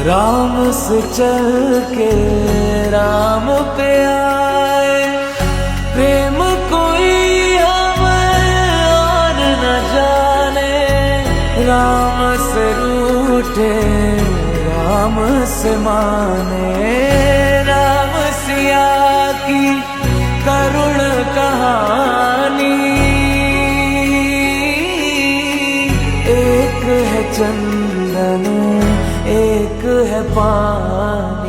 राम से चल के राम पे आए, प्रेम कोई हमें और न जाने। राम से रूठे राम से माने, राम सिया की करुण कहानी। एक है चंदन एक है पानी।